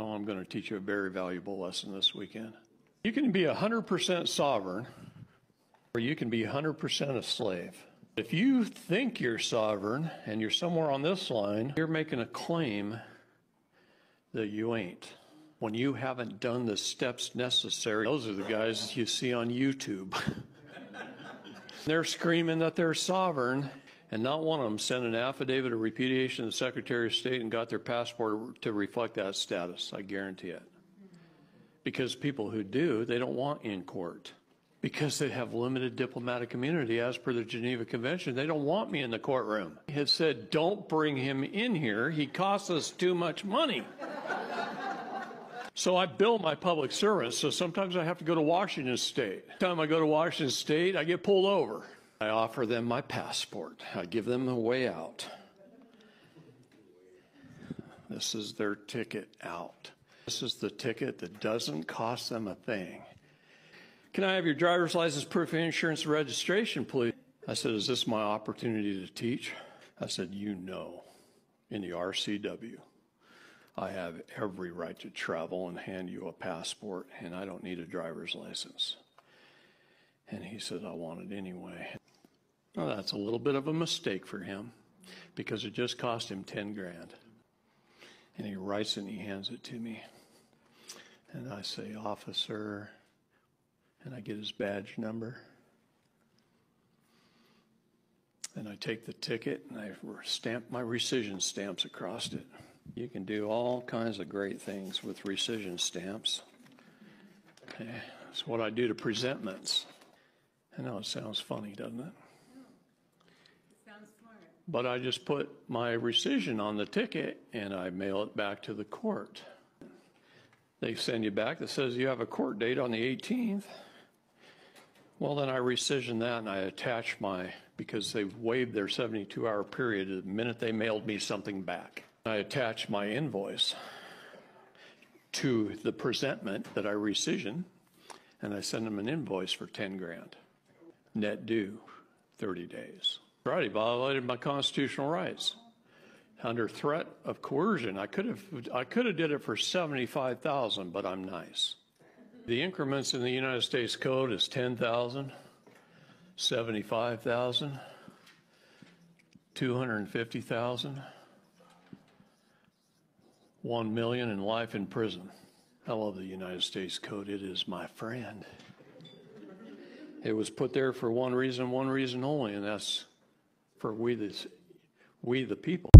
Oh, I'm going to teach you a very valuable lesson this weekend. You can be 100% sovereign, or you can be 100% a slave. If you think you're sovereign and you're somewhere on this line, you're making a claim that you ain't. When you haven't done the steps necessary, those are the guys you see on YouTube. They're screaming that they're sovereign, and not one of them sent an affidavit of repudiation to the Secretary of State and got their passport to reflect that status. I guarantee it. Because people who do, they don't want in court. Because they have limited diplomatic immunity as per the Geneva Convention. They don't want me in the courtroom. He had said, don't bring him in here. He costs us too much money. So I bill my public servants, so sometimes I have to go to Washington State. Every time I go to Washington State, I get pulled over. I offer them my passport. I give them the way out. This is their ticket out. This is the ticket that doesn't cost them a thing. Can I have your driver's license, proof of insurance, and registration, please? I said, is this my opportunity to teach? I said, you know, in the RCW, I have every right to travel and hand you a passport, and I don't need a driver's license. And he said, I want it anyway. Well, that's a little bit of a mistake for him because it just cost him 10 grand. And he writes it and he hands it to me. And I say, officer, and I get his badge number. And I take the ticket and I stamp my rescission stamps across it. You can do all kinds of great things with rescission stamps. Okay. That's what I do to presentments. I know it sounds funny, doesn't it? It sounds smart. But I just put my rescission on the ticket and I mail it back to the court. They send you back that says you have a court date on the 18th. Well, then I rescission that and I attach because they waived their 72-hour period the minute they mailed me something back. I attach my invoice to the presentment that I rescission, and I send them an invoice for 10 grand. Net due, 30 days. Friday violated my constitutional rights. Under threat of coercion, I could have did it for $75,000, but I'm nice. The increments in the United States Code is 10,000, 75,000, 250,000, 1 million in life in prison. I love the United States Code. It is my friend. It was put there for one reason only, and that's for we the people.